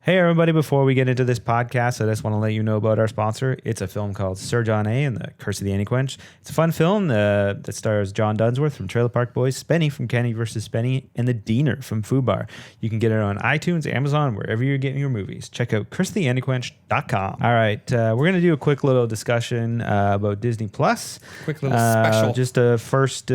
Hey, everybody, before we get into this podcast, I just want to let you know about our sponsor. It's a film called Sir John A. and the Curse of the Anti-Quench. It's a fun film that stars John Dunsworth from Trailer Park Boys, Spenny from Kenny vs. Spenny, and the Diener from Fubar. You can get it on iTunes, Amazon, wherever you're getting your movies. Check out curseoftheantiquench.com. All right, we're going to do a quick little discussion about Disney Plus. Quick little special. Just first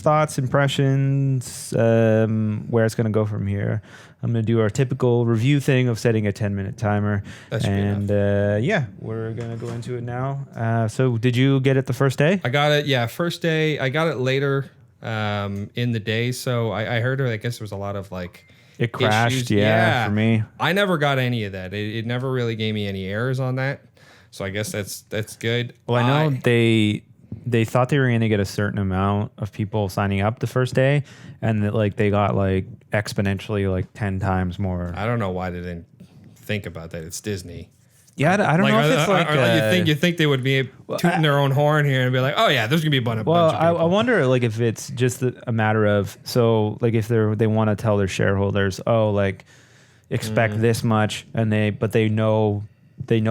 thoughts, impressions, where it's going to go from here. I'm going to do our typical review thing of setting a 10-minute timer. That should be enough. We're going to go into it now. So did you get it the first day? I got it. Yeah, first day. I got it later in the day. So I heard, I guess there was a lot of It crashed, issues. yeah, for me. I never got any of that. It never really gave me any errors on that. So I guess that's good. Well, I know they thought they were going to get a certain amount of people signing up the first day, and that they got exponentially 10 times more. I don't know why they didn't think about that. It's Disney. Yeah, I don't know if it's you think they would be tooting their own horn here and be like, oh yeah, there's gonna be a bunch of people. I wonder if it's just a matter of if they want to tell their shareholders, expect this much, and they know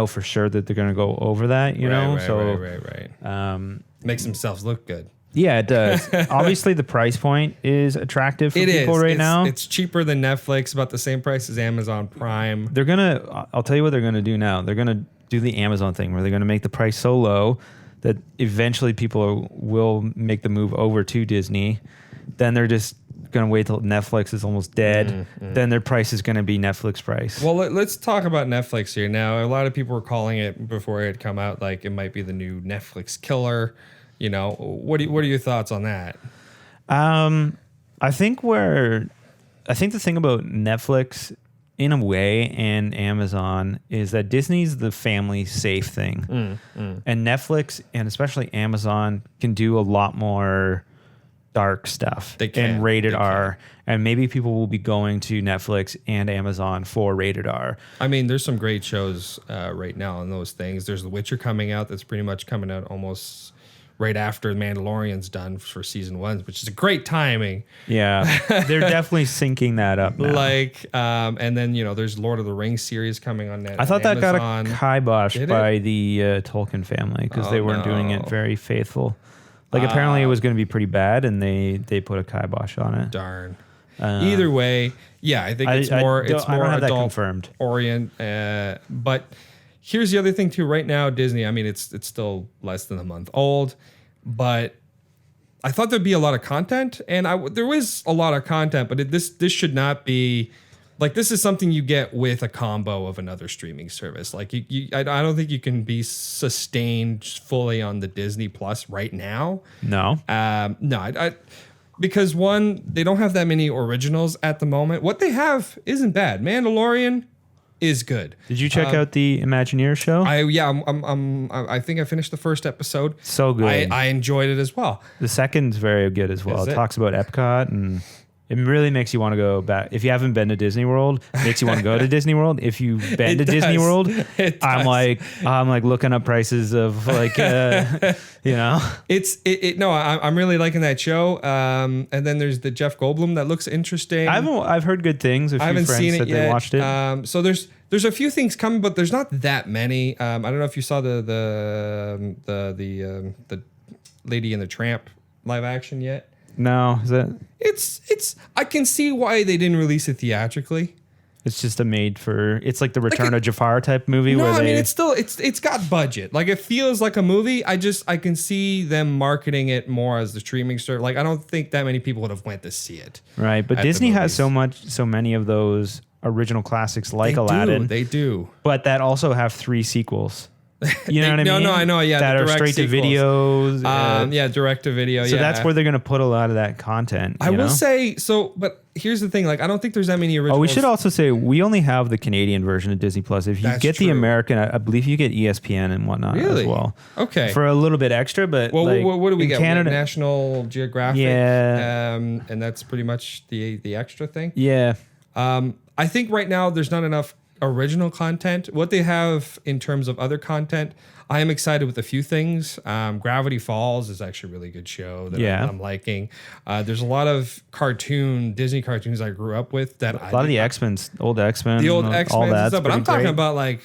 for sure that they're gonna go over that, right. Makes themselves look good. Yeah, it does. Obviously, the price point is attractive for people right now. It's cheaper than Netflix, about the same price as Amazon Prime. I'll tell you what they're gonna do now. They're gonna do the Amazon thing where they're gonna make the price so low that eventually people will make the move over to Disney. Then they're just gonna wait till Netflix is almost dead. Then their price is gonna be Netflix price. Well, let's talk about Netflix here. Now, a lot of people were calling it before it had come out like it might be the new Netflix killer. What are your thoughts on that? I think the thing about Netflix in a way and Amazon is that Disney's the family safe thing. And Netflix and especially Amazon can do a lot more dark stuff and rated R. And maybe people will be going to Netflix and Amazon for rated R. I mean, there's some great shows right now on those things. There's The Witcher coming out that's pretty much coming out almost right after Mandalorian's done for season 1, which is a great timing. Yeah, they're definitely syncing that up now. And then, there's Lord of the Rings series coming on Netflix. I thought that got a kibosh by the Tolkien family because they weren't doing it very faithful. Apparently it was going to be pretty bad, and they put a kibosh on it. Darn. Either way, yeah, I think it's more adult orient. But here's the other thing too. Right now, Disney. I mean, it's still less than a month old, but I thought there'd be a lot of content, and there was a lot of content. But this should not be this is something you get with a combo of another streaming service. I don't think you can be sustained fully on the Disney Plus right now. No. No. Because one, they don't have that many originals at the moment. What they have isn't bad. Mandalorian is good. Did you check out the Imagineer show? I think I finished the first episode. So good. I enjoyed it as well. The second's very good as well. It talks about Epcot, and it really makes you want to go back. If you haven't been to Disney World, it makes you want to go to Disney World. If you've been to Disney World, I'm looking up prices of No, I'm really liking that show. And then there's the Jeff Goldblum that looks interesting. I've heard good things. I haven't seen it yet. They watched it. So there's a few things coming, but there's not that many. I don't know if you saw the Lady and the Tramp live action yet. No, is that? It's. I can see why they didn't release it theatrically. It's just it's like the Return of Jafar type movie. No, I mean it's still it's got budget. It feels like a movie. I can see them marketing it more as the streaming service. I don't think that many people would have went to see it. Right, but Disney has so many of those original classics Aladdin. They do. But that also have 3 sequels. You know what I mean? No, I know. Yeah, that are straight to videos. Direct to video. So that's where they're going to put a lot of that content. I will say so, but here's the thing: I don't think there's that many originals. Oh, we should also say we only have the Canadian version of Disney Plus. If you get the American, I believe you get ESPN and whatnot as well. Okay, for a little bit extra, but what do we get? Canada, National Geographic. Yeah, and that's pretty much the extra thing. Yeah. I think right now there's not enough original content. What they have in terms of other content, I am excited with a few things. Gravity Falls is actually a really good show that I'm liking. There's a lot of Disney cartoons I grew up with that a lot of the X-Men, old X-Men, all that stuff. But I'm talking about like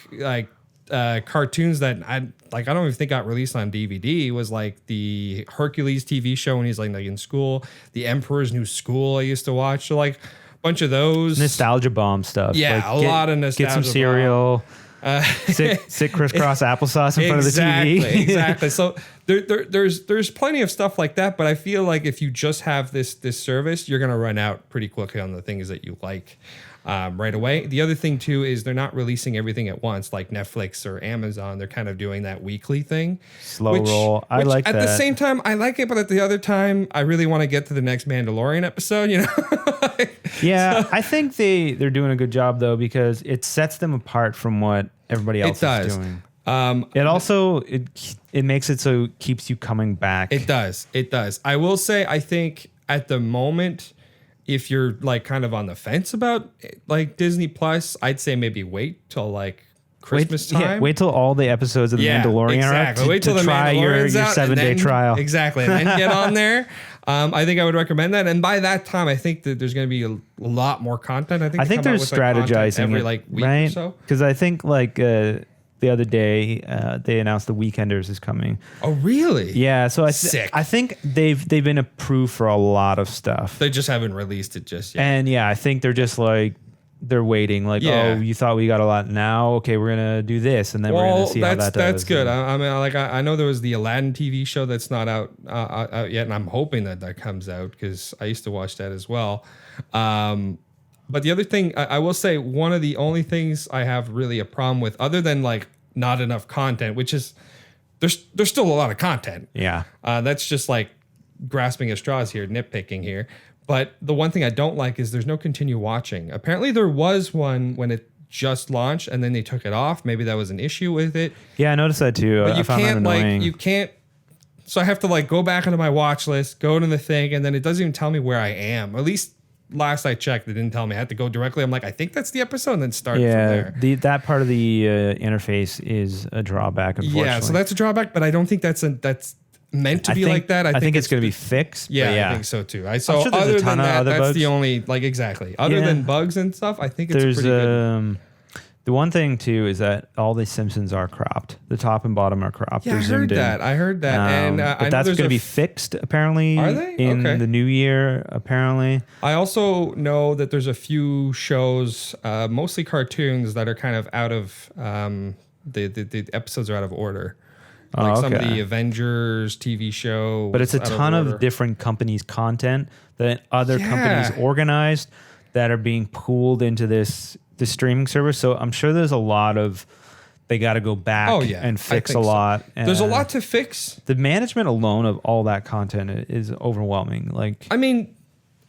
cartoons that I don't even think got released on DVD. Was like the Hercules TV show when he's like in school, the Emperor's New School I used to watch. So like a bunch of those nostalgia bomb stuff. Yeah, like, a lot of nostalgia. Get some cereal. Sit crisscross applesauce in front of the TV. Exactly. So there's plenty of stuff like that, but I feel like if you just have this service, you're gonna run out pretty quickly on the things that you like right away. The other thing too is they're not releasing everything at once, like Netflix or Amazon. They're kind of doing that weekly thing. Slow roll. I like that. At the same time, I like it, but at the other time, I really want to get to the next Mandalorian episode. You know. Yeah, I think they're doing a good job though, because it sets them apart from what everybody else is doing. It also it makes it so it keeps you coming back. It does. I will say, I think at the moment, if you're like kind of on the fence about like Disney Plus, I'd say maybe wait till like Christmas time. Yeah, wait till all the episods of the Mandalorian are out wait till the try your 7-day trial. Exactly, and then get on there. I think I would recommend that. And by that time, I think that there's going to be a lot more content. I think they're strategizing every like week right? or so. Because I think like the other day they announced The Weekenders is coming. Oh, really? Yeah. So I think they've been approved for a lot of stuff. They just haven't released it just yet. And yeah, I think they're just like. They're waiting, like, oh, you thought we got a lot now? Okay, we're gonna do this, and then we're gonna see how that does. That's good. I mean, like, I know there was the Aladdin TV show that's not out yet, and I'm hoping that comes out because I used to watch that as well. But the other thing, I will say, one of the only things I have really a problem with, other than like not enough content, which is there's still a lot of content. Yeah, that's just like grasping at straws here, nitpicking here. But the one thing I don't like is there's no continue watching. Apparently there was one when it just launched and then they took it off. Maybe that was an issue with it. Yeah, I noticed that too. But I found that annoying. you can't. So I have to like go back into my watch list, go to the thing, and then it doesn't even tell me where I am. Or at least last I checked, it didn't tell me. I had to go directly. I'm like, I think that's the episode, and then start from there. That part of the interface is a drawback, unfortunately. Yeah, so that's a drawback, but I don't think that's meant to be like that. I think it's going to be fixed. Yeah, I think so too. Sure other than that, that's bugs. The only like exactly. Other than bugs and stuff, I think it's pretty good. The one thing too is that all the Simpsons are cropped. The top and bottom are cropped. Yeah, I heard that. And but that's going to be fixed apparently. Are they? In the new year? Apparently. I also know that there's a few shows, mostly cartoons, that are kind of out of the episodes are out of order. Like some of the Avengers TV show. But it's a ton of different companies' content that other companies organized that are being pooled into this streaming service. So I'm sure there's a lot of, they got to go back and fix a lot. There's a lot to fix. The management alone of all that content is overwhelming. Like, I mean,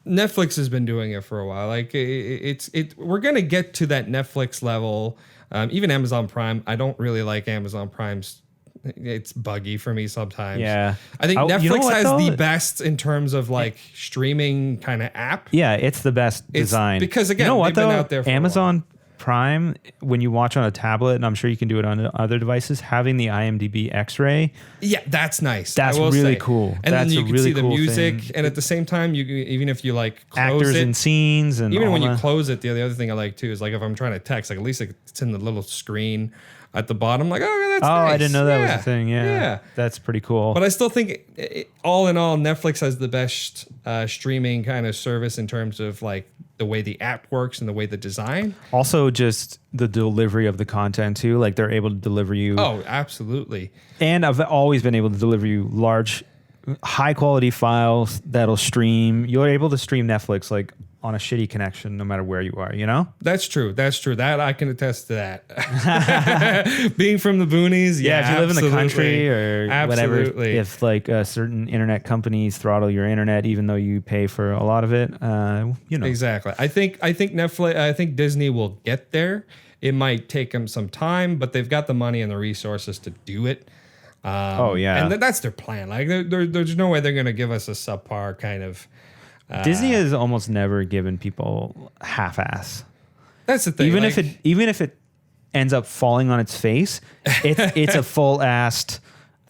Netflix has been doing it for a while. Like we're going to get to that Netflix level. Even Amazon Prime. I don't really like Amazon Prime's. It's buggy for me sometimes. Yeah. I think Netflix has the best in terms of like streaming kind of app. Yeah, it's the best design. Because again, they've been out there for Amazon Prime, when you watch on a tablet, and I'm sure you can do it on other devices, having the IMDb X-ray. Yeah, that's nice. That's really cool. And that's then you can really see the music, and at the same time, you even if you like close actors and scenes, and even when you close it, the other thing I like too is like if I'm trying to text, like at least it's in the little screen at the bottom, like, oh, that's nice. I didn't know that was a thing. Yeah. That's pretty cool. But I still think, all in all, Netflix has the best streaming kind of service in terms of like the way the app works and the way the design. Also, just the delivery of the content too. Like they're able to deliver you. Oh, absolutely. And I've always been able to deliver you large, high quality files that'll stream. You're able to stream Netflix like on a shitty connection, no matter where you are, you know? That's true. That I can attest to that. Being from the boonies, if you live in the country or whatever, if like certain internet companies throttle your internet, even though you pay for a lot of it, you know. Exactly. I think Netflix, I think Disney will get there. It might take them some time, but they've got the money and the resources to do it. And that's their plan. Like there's no way they're going to give us a subpar kind of. Disney has almost never given people half-ass. That's the thing. Even if it ends up falling on its face, it's a full-assed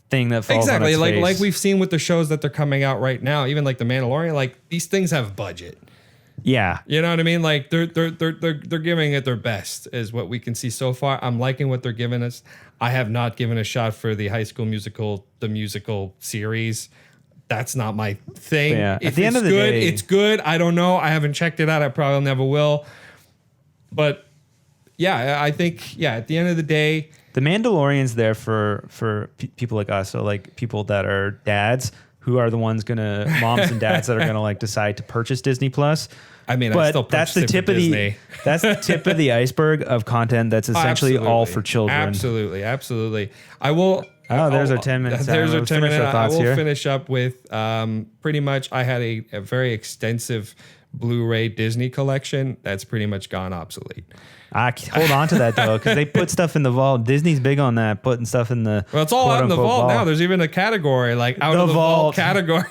thing that falls on its face. Like we've seen with the shows that they're coming out right now, even like The Mandalorian, like these things have budget. Yeah. You know what I mean? Like they're giving it their best is what we can see so far. I'm liking what they're giving us. I have not given a shot for the High School Musical, the musical series. That's not my thing. Yeah. If it's good, it's good. I don't know. I haven't checked it out. I probably never will. But yeah, I think, at the end of the day, The Mandalorian's there for people like us. So like people that are dads who are the ones moms and dads that are gonna like decide to purchase Disney Plus. I mean, I still that's the tip of that's the tip of the iceberg of content that's essentially all for children. Absolutely. I will. Oh, there's our 10 minutes. There's our 10 minutes. I will finish up with pretty much. I had a very extensive Blu-ray Disney collection that's pretty much gone obsolete. I hold on to that though, because they put stuff in the vault. Disney's big on that, putting stuff in the. Well, it's all out in the vault now. There's even a category like out of the vault category.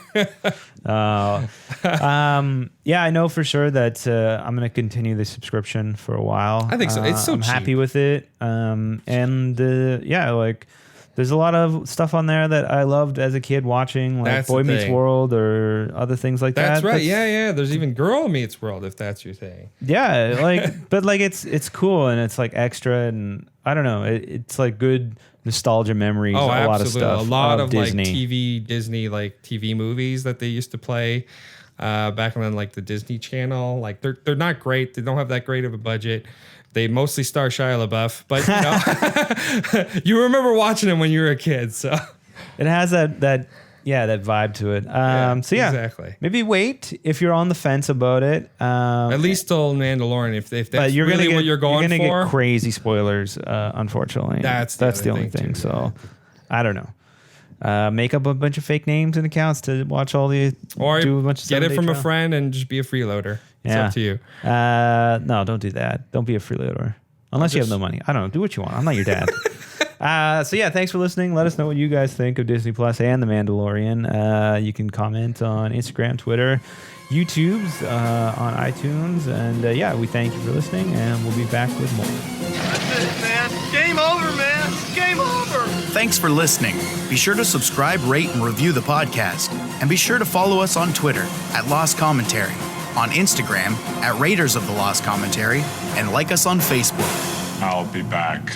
Yeah, I know for sure that I'm going to continue the subscription for a while. I think so. It's so I'm cheap. happy with it. Like there's a lot of stuff on there that I loved as a kid watching, like Boy Meets World or other things like that. That's right. Yeah. There's even Girl Meets World, if that's your thing. Yeah, but it's cool and it's like extra, and I don't know. It's like good nostalgia memories. Oh, a absolutely. lot of stuff. A lot of Disney. like Disney like TV movies that they used to play back on like the Disney Channel. Like they're not great. They don't have that great of a budget. They mostly star Shia LaBeouf, but you remember watching them when you were a kid, so it has that vibe to it. Exactly. Maybe wait if you're on the fence about it. At least till Mandalorian, if that's really what you're going for. You're gonna get crazy spoilers, unfortunately. That's the only thing. So I don't know. Make up a bunch of fake names and accounts to watch all the do a bunch of get it from a friend and just be a freeloader. It's up to you. No, don't do that. Don't be a freeloader unless you have no money. I don't know. Do what you want. I'm not your dad. Thanks for listening. Let us know what you guys think of Disney Plus and The Mandalorian. You can comment on Instagram, Twitter, YouTube's on iTunes, and we thank you for listening, and we'll be back with more. That's it, man. Game over, man. Game over. Thanks for listening. Be sure to subscribe, rate, and review the podcast, and be sure to follow us on Twitter at Lost Commentary, on Instagram at Raiders of the Lost Commentary, and like us on Facebook. I'll be back.